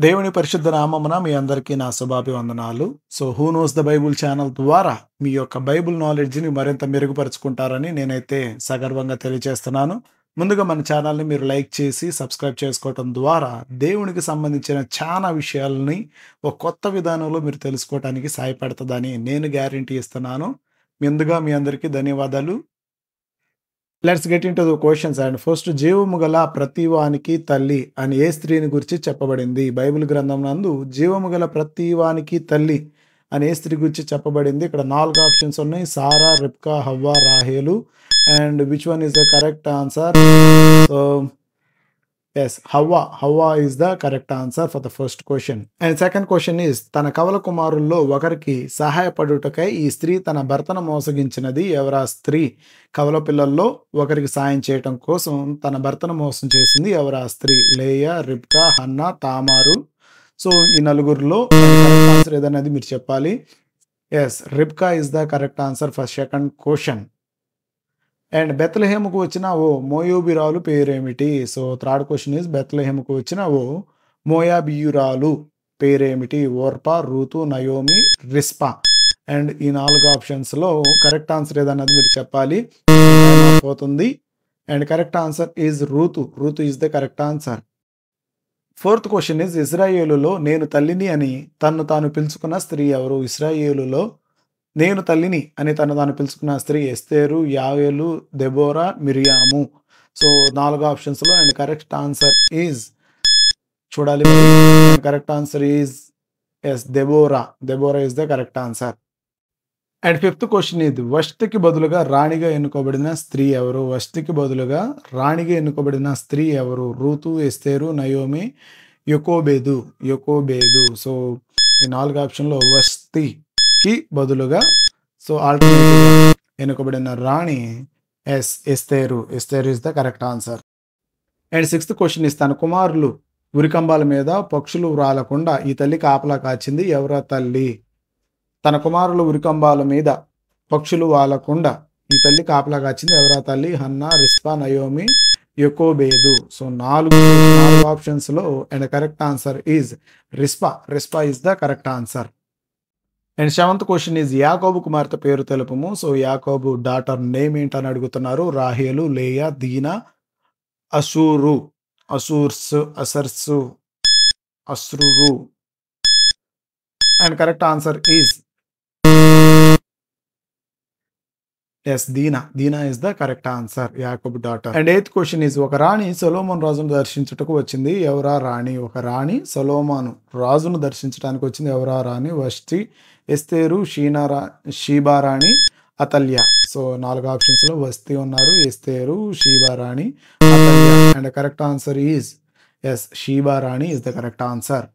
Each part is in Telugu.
దేవుని పరిశుద్ధ నామమున మీ అందరికీ నా శుభాభివందనాలు. Who knows the Bible channel ద్వారా మీ యొక్క బైబుల్ నాలెడ్జ్‌ని మరింత మెరుగుపరుచుకుంటారని నేనైతే సగర్వంగా తెలియజేస్తున్నాను. ముందుగా మన ఛానల్‌ని మీరు లైక్ చేసి, సబ్స్క్రైబ్ చేసుకోవటం ద్వారా దేవునికి సంబంధించిన చానా విషయాలని ఒక కొత్త విధానంలో మీరు తెలుసుకోవటానికి సహాయపడతదని నేను గ్యారంటీ ఇస్తున్నాను. ముందుగా మీ అందరికీ ధన్యవాదాలు. Let's get into the questions and first జీవము గల ప్రతి వానికి తల్లి అని ఏ స్త్రీని గురించి చెప్పబడింది? బైబిల్ గ్రంథం నందు జీవము గల ప్రతి వానికి తల్లి అని ఏ స్త్రీ గురించి చెప్పబడింది? ఇక్కడ 4 ఆప్షన్స్ ఉన్నాయి. సారా, రిబ్కా, హవ్వ, రాహేలు. And which one is the correct answer? So yes, Havva is the correct answer for the first question. And second question is, తన కవల కుమారుల్లో ఒకరికి సహాయపడుటకై ఈ స్త్రీ తన భర్తను మోసగించినది ఎవరా స్త్రీ? కవల పిల్లల్లో ఒకరికి సాయం చేయటం కోసం తన భర్తను మోసం చేసింది ఎవరా స్త్రీ? లేయా, రిబ్కా, హన్నా, తామారు. సో ఈ నలుగురిలో కరెక్ట్ ఆన్సర్ ఏదనేది మీరు చెప్పాలి. Yes, Rebekah is the correct answer for second question. And బెత్లెహేముకు వచ్చిన ఓ మోయాబీయురాలు పేరేమిటి? సో థర్డ్ క్వశ్చన్ ఇస్, బెత్లెహేముకు వచ్చిన ఓ మోయాబీయురాలు పేరేమిటి? Orpah, Ruth, Naomi, Rizpah. And ఈ 4 ఆప్షన్స్లో కరెక్ట్ ఆన్సర్ ఏదన్నది మీరు చెప్పాలి. పోతుంది. And correct answer is Ruth. Ruth is the correct answer. Fourth question is, ఇజ్రాయేలులో నేను తల్లిని అని తన్ను తాను పిలుచుకున్న స్త్రీ ఎవరు? ఇజ్రాయేలులో నేను తల్లిని అని తను తాను పిలుచుకున్న స్త్రీ ఎస్తేరు, యాయేలు, దెబోరా, మిరియాము. సో 4 ఆప్షన్స్లో అండ్ కరెక్ట్ ఆన్సర్ ఈజ్ చూడాలి. Correct answer is yes, Deborah. Deborah is the correct answer. And fifth question ఇది, వష్టికి బదులుగా రాణిగా ఎన్నుకోబడిన స్త్రీ ఎవరు? వష్టికి బదులుగా రాణిగా ఎన్నుకోబడిన స్త్రీ ఎవరు? Ruth, Esther, Naomi, Jochebed. Jochebed. So ఈ 4 ఆప్షన్లో వష్టికి బదులుగా సో ఆల్టర్నేటివ్ ఎన్నుకోబడిన రాణి Esther. Esther is the correct answer. And sixth question is, తన కుమారులు ఉరికంబాల మీద పక్షులు రాలకుండా ఈ తల్లి కాపలా కాచింది ఎవరా తల్లి? తన కుమారులు ఉరికంబాల మీద పక్షులు వాలకుండా ఈ తల్లి కాపలా కాచింది ఎవరా తల్లి? Hannah, Rizpah, Naomi, Jochebed. So 4 ఆప్షన్స్లో and correct answer is Rizpah. Rizpah is the correct answer. And seventh question is, యాకోబు కుమార్తె పేరు తెలుపుము. సో యాకోబు డాటర్ నేమ్ ఏంటని అడుగుతున్నారు. రాహేలు, లేయా, దీనా, అషూరు. అసూర్స్, అసర్సు, అస్రురు. And correct answer is yes, Dinah. Dinah is the correct answer, యాకోబు daughter. And eighth question is, ఒక రాణి సొలొమోను రాజును దర్శించుటకు వచ్చింది ఎవరా రాణి? ఒక రాణి సొలొమోను రాజును దర్శించడానికి వచ్చింది ఎవరా రాణి? వష్టి, ఎస్తేరు, షీబారాణి, అతల్య. సో 4 ఆప్షన్స్లో వస్తి ఉన్నారు, ఎస్తేరు, షీబారాణి, Athaliah. And correct answer is yes, షీబారాణి is the correct answer.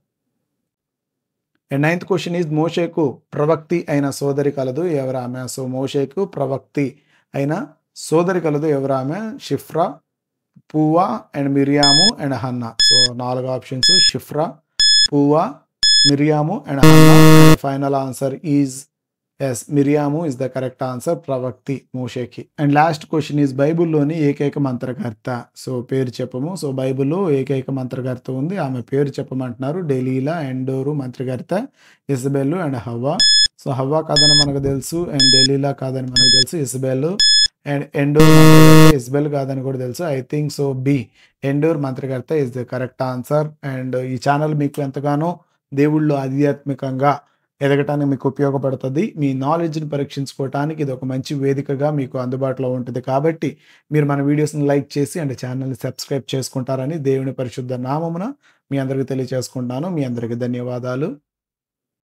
And ninth question is, మోషేకు ప్రవక్తి అయిన సోదరి కలదు ఎవరామె? సో మోషేకు ప్రవక్తి అయిన సోదరి కలదు ఎవరామె? Shiphrah, Puah, and Miriam, and Hannah. So 4 options, Shiphrah, Puah, Miriam, and Hannah. Final answer is yes, Miriam is the correct answer, ప్రవక్తి మోషేకి. అండ్ లాస్ట్ క్వశ్చన్ ఈజ్, బైబిల్లోని ఏకైక మంత్రకర్త. సో పేరు చెప్పము. సో బైబిల్లో ఏకైక మంత్రకర్త ఉంది, ఆమె పేరు చెప్పమంటున్నారు. డెలీలా, ఎండోరు మంత్రకర్త, ఇజబెల్ అండ్ హవ్వ. సో హవ్వ కాదని మనకు తెలుసు, అండ్ డెలీలా కాదని మనకు తెలుసు. ఇజబెల్ అండ్ ఎండోర్ మంత్రకర్త. ఇజబెల్ కాదని కూడా తెలుసు. I think so B, Endor మంత్రకర్త is the correct answer. And ఈ ఛానల్ మీకు ఎంతగానో దేవుళ్ళు ఆధ్యాత్మికంగా ఎదగటానికి మీకు ఉపయోగపడుతుంది. మీ నాలెడ్జ్ని పరీక్షించుకోవటానికి ఇది ఒక మంచి వేదికగా మీకు అందుబాటులో ఉంటుంది. కాబట్టి మీరు మన వీడియోస్ని లైక్ చేసి అండ్ ఛానల్ని సబ్స్క్రైబ్ చేసుకుంటారని దేవుని పరిశుద్ధ నామమున మీ అందరికీ తెలియజేసుకుంటాను. మీ అందరికీ ధన్యవాదాలు.